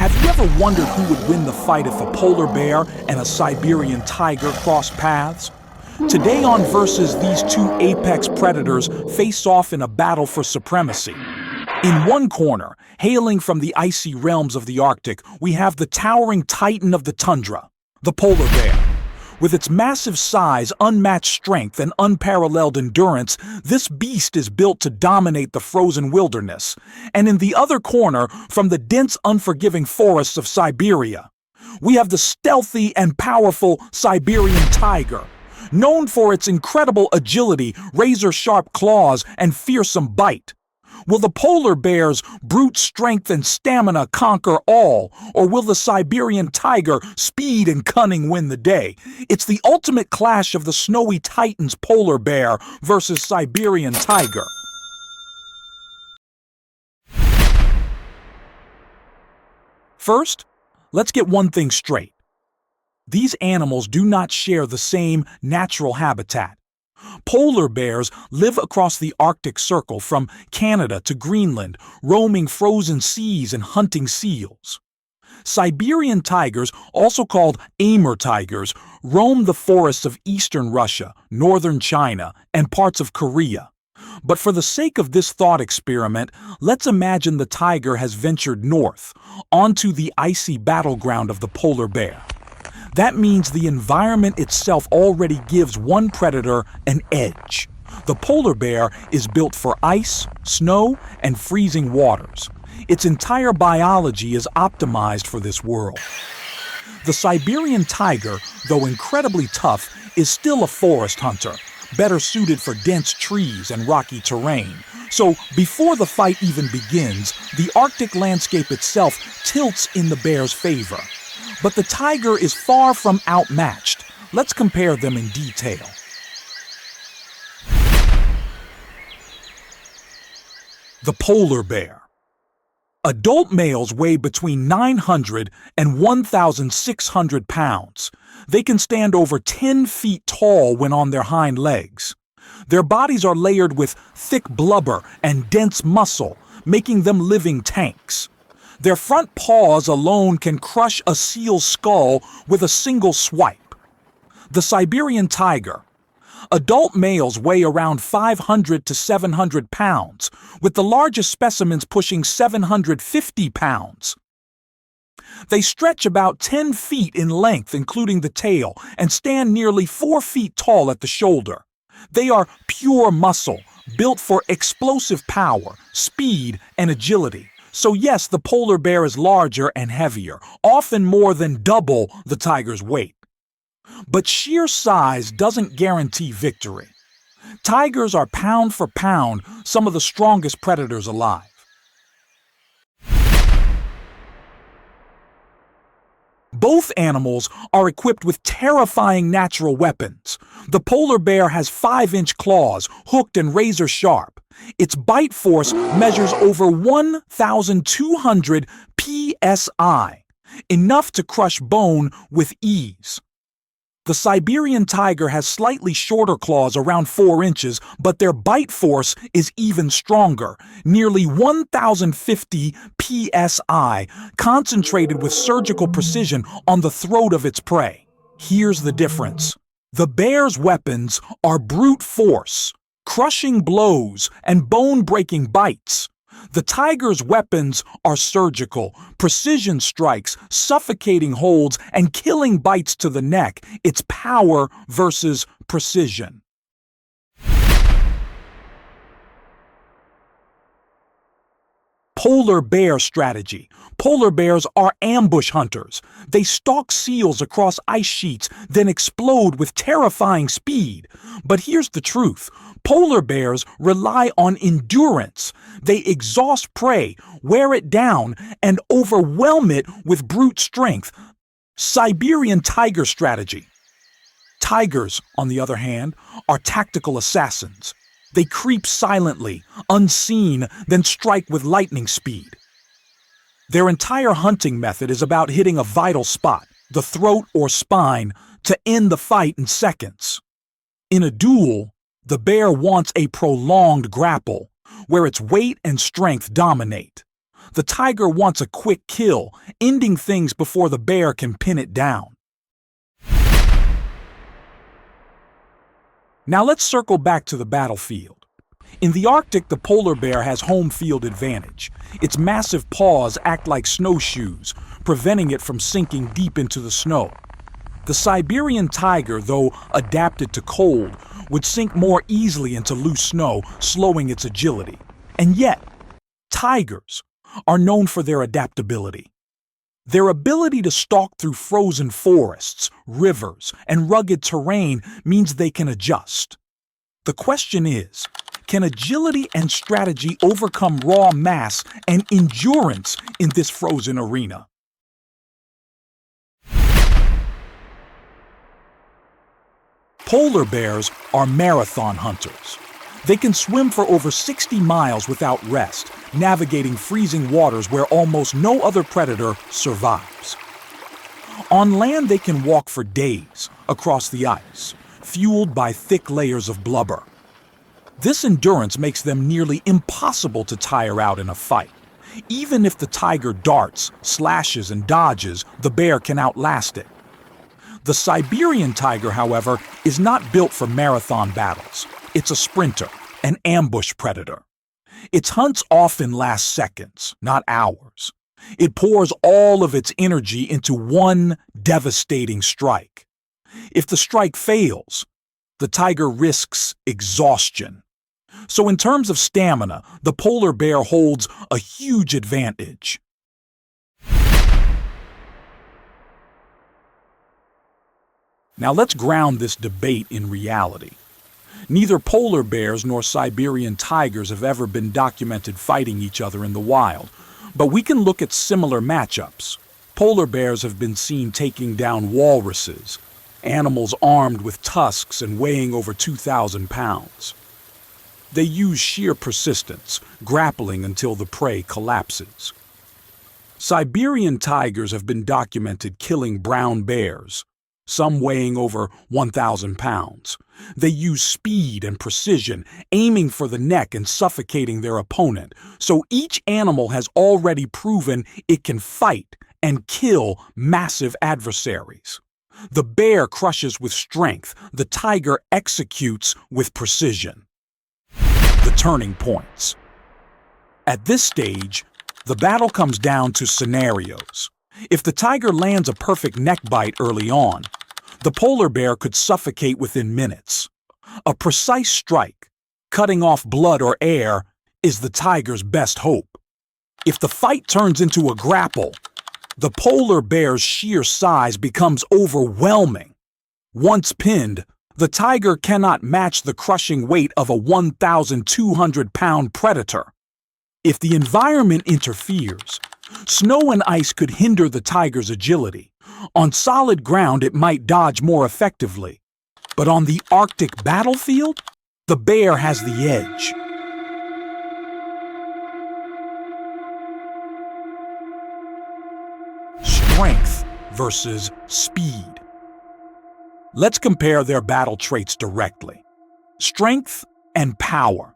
Have you ever wondered who would win the fight if a polar bear and a Siberian tiger crossed paths? Today on Versus, these two apex predators face off in a battle for supremacy. In one corner, hailing from the icy realms of the Arctic, we have the towering titan of the tundra, the polar bear. With its massive size, unmatched strength, and unparalleled endurance, this beast is built to dominate the frozen wilderness. And in the other corner, from the dense, unforgiving forests of Siberia, we have the stealthy and powerful Siberian tiger. Known for its incredible agility, razor-sharp claws, and fearsome bite. Will the polar bear's brute strength and stamina conquer all, or will the Siberian tiger speed and cunning win the day? It's the ultimate clash of the snowy titan's polar bear versus Siberian tiger. First, let's get one thing straight. These animals do not share the same natural habitat. Polar bears live across the Arctic Circle from Canada to Greenland, roaming frozen seas and hunting seals. Siberian tigers, also called Amur tigers, roam the forests of eastern Russia, northern China, and parts of Korea. But for the sake of this thought experiment, let's imagine the tiger has ventured north, onto the icy battleground of the polar bear. That means the environment itself already gives one predator an edge. The polar bear is built for ice, snow, and freezing waters. Its entire biology is optimized for this world. The Siberian tiger, though incredibly tough, is still a forest hunter, better suited for dense trees and rocky terrain. So before the fight even begins, the Arctic landscape itself tilts in the bear's favor. But the tiger is far from outmatched. Let's compare them in detail. The polar bear. Adult males weigh between 900 and 1,600 pounds. They can stand over 10 feet tall when on their hind legs. Their bodies are layered with thick blubber and dense muscle, making them living tanks. Their front paws alone can crush a seal's skull with a single swipe. The Siberian tiger. Adult males weigh around 500 to 700 pounds, with the largest specimens pushing 750 pounds. They stretch about 10 feet in length, including the tail, and stand nearly 4 feet tall at the shoulder. They are pure muscle, built for explosive power, speed, and agility. So yes, the polar bear is larger and heavier, often more than double the tiger's weight. But sheer size doesn't guarantee victory. Tigers are pound for pound some of the strongest predators alive. Both animals are equipped with terrifying natural weapons. The polar bear has 5-inch claws, hooked and razor sharp. Its bite force measures over 1,200 psi, enough to crush bone with ease. The Siberian tiger has slightly shorter claws, around 4 inches, but their bite force is even stronger, nearly 1,050 psi, concentrated with surgical precision on the throat of its prey. Here's the difference. The bear's weapons are brute force, crushing blows, and bone-breaking bites. The tiger's weapons are surgical, precision strikes, suffocating holds, and killing bites to the neck. It's power versus precision. Polar bear strategy. Polar bears are ambush hunters. They stalk seals across ice sheets, then explode with terrifying speed. But here's the truth. Polar bears rely on endurance. They exhaust prey, wear it down, and overwhelm it with brute strength. Siberian tiger strategy. Tigers, on the other hand, are tactical assassins. They creep silently, unseen, then strike with lightning speed. Their entire hunting method is about hitting a vital spot, the throat or spine, to end the fight in seconds. In a duel, the bear wants a prolonged grapple, where its weight and strength dominate. The tiger wants a quick kill, ending things before the bear can pin it down. Now let's circle back to the battlefield. In the Arctic, the polar bear has home field advantage. Its massive paws act like snowshoes, preventing it from sinking deep into the snow. The Siberian tiger, though adapted to cold, would sink more easily into loose snow, slowing its agility. And yet, tigers are known for their adaptability. Their ability to stalk through frozen forests, rivers, and rugged terrain means they can adjust. The question is, can agility and strategy overcome raw mass and endurance in this frozen arena? Polar bears are marathon hunters. They can swim for over 60 miles without rest, navigating freezing waters where almost no other predator survives. On land, they can walk for days across the ice, fueled by thick layers of blubber. This endurance makes them nearly impossible to tire out in a fight. Even if the tiger darts, slashes, and dodges, the bear can outlast it. The Siberian tiger, however, is not built for marathon battles. It's a sprinter, an ambush predator. Its hunts often last seconds, not hours. It pours all of its energy into one devastating strike. If the strike fails, the tiger risks exhaustion. So in terms of stamina, the polar bear holds a huge advantage. Now let's ground this debate in reality. Neither polar bears nor Siberian tigers have ever been documented fighting each other in the wild, but we can look at similar matchups. Polar bears have been seen taking down walruses, animals armed with tusks and weighing over 2,000 pounds. They use sheer persistence, grappling until the prey collapses. Siberian tigers have been documented killing brown bears, some weighing over 1,000 pounds. They use speed and precision, aiming for the neck and suffocating their opponent, so each animal has already proven it can fight and kill massive adversaries. The bear crushes with strength, the tiger executes with precision. The turning points. At this stage, the battle comes down to scenarios. If the tiger lands a perfect neck bite early on, the polar bear could suffocate within minutes. A precise strike, cutting off blood or air, is the tiger's best hope. If the fight turns into a grapple, the polar bear's sheer size becomes overwhelming. Once pinned, the tiger cannot match the crushing weight of a 1,200-pound predator. If the environment interferes, snow and ice could hinder the tiger's agility. On solid ground, it might dodge more effectively. But on the Arctic battlefield, the bear has the edge. Strength versus speed. Let's compare their battle traits directly. Strength and power.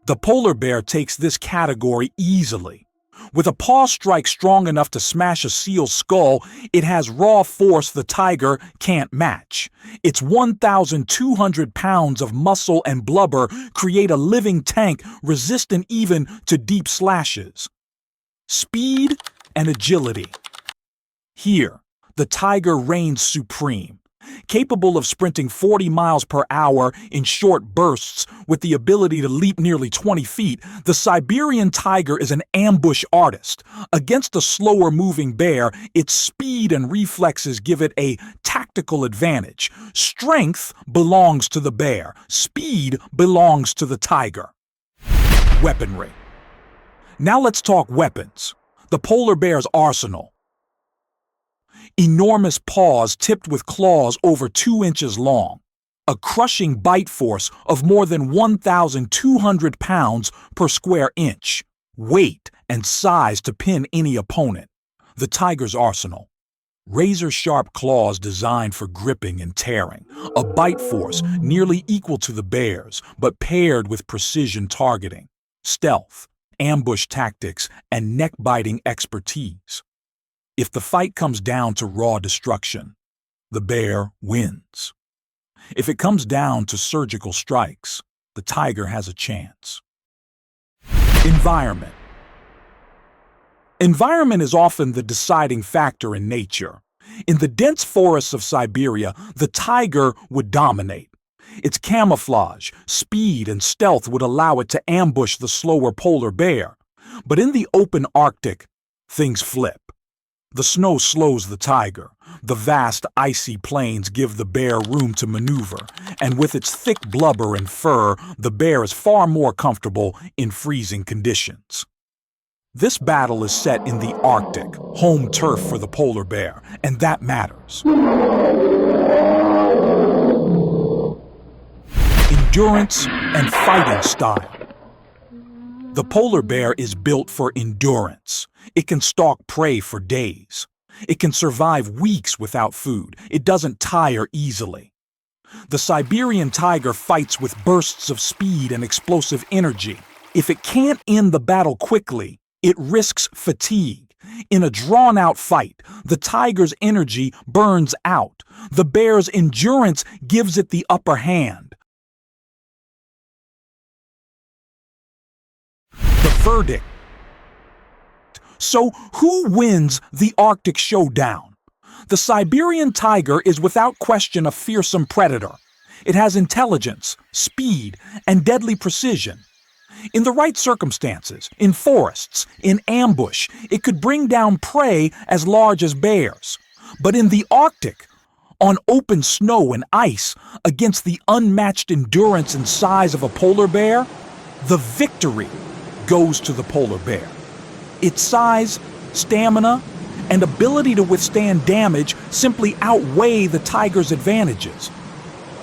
The polar bear takes this category easily. With a paw strike strong enough to smash a seal's skull, it has raw force the tiger can't match. Its 1,200 pounds of muscle and blubber create a living tank resistant even to deep slashes. Speed and agility. Here, the tiger reigns supreme. Capable of sprinting 40 miles per hour in short bursts with the ability to leap nearly 20 feet, the Siberian tiger is an ambush artist. Against a slower-moving bear, its speed and reflexes give it a tactical advantage. Strength belongs to the bear. Speed belongs to the tiger. Weaponry. Now let's talk weapons. The polar bear's arsenal. Enormous paws tipped with claws over 2 inches long, a crushing bite force of more than 1,200 pounds per square inch, weight and size to pin any opponent. The tiger's arsenal. Razor-sharp claws designed for gripping and tearing, a bite force nearly equal to the bear's, but paired with precision targeting. Stealth. ambush tactics, and neck-biting expertise. If the fight comes down to raw destruction, the bear wins. If it comes down to surgical strikes, the tiger has a chance. Environment. Environment is often the deciding factor in nature. In the dense forests of Siberia, the tiger would dominate. Its camouflage, speed, and stealth would allow it to ambush the slower polar bear. But in the open Arctic, things flip. The snow slows the tiger. The vast, icy plains give the bear room to maneuver, and with its thick blubber and fur, the bear is far more comfortable in freezing conditions. This battle is set in the Arctic, home turf for the polar bear, and that matters. Endurance and fighting style. The polar bear is built for endurance. It can stalk prey for days. It can survive weeks without food. It doesn't tire easily. The Siberian tiger fights with bursts of speed and explosive energy. If it can't end the battle quickly, it risks fatigue. In a drawn-out fight, the tiger's energy burns out. The bear's endurance gives it the upper hand. The verdict. So, who wins the Arctic showdown? The Siberian tiger is without question a fearsome predator. It has intelligence, speed, and deadly precision. In the right circumstances, in forests, in ambush, it could bring down prey as large as bears. But in the Arctic, on open snow and ice, against the unmatched endurance and size of a polar bear, the victory goes to the polar bear. Its size, stamina, and ability to withstand damage simply outweigh the tiger's advantages.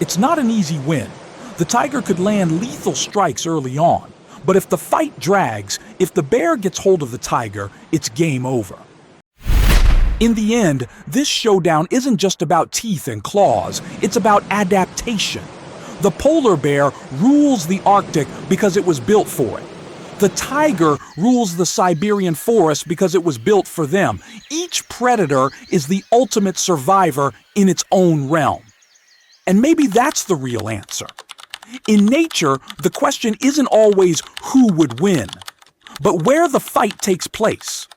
It's not an easy win. The tiger could land lethal strikes early on. But if the fight drags, if the bear gets hold of the tiger, it's game over. In the end, this showdown isn't just about teeth and claws, it's about adaptation. The polar bear rules the Arctic because it was built for it. The tiger rules the Siberian forest because it was built for them. Each predator is the ultimate survivor in its own realm. And maybe that's the real answer. In nature, the question isn't always who would win, but where the fight takes place.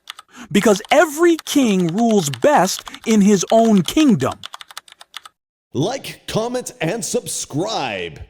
Because every king rules best in his own kingdom. Like, comment, and subscribe.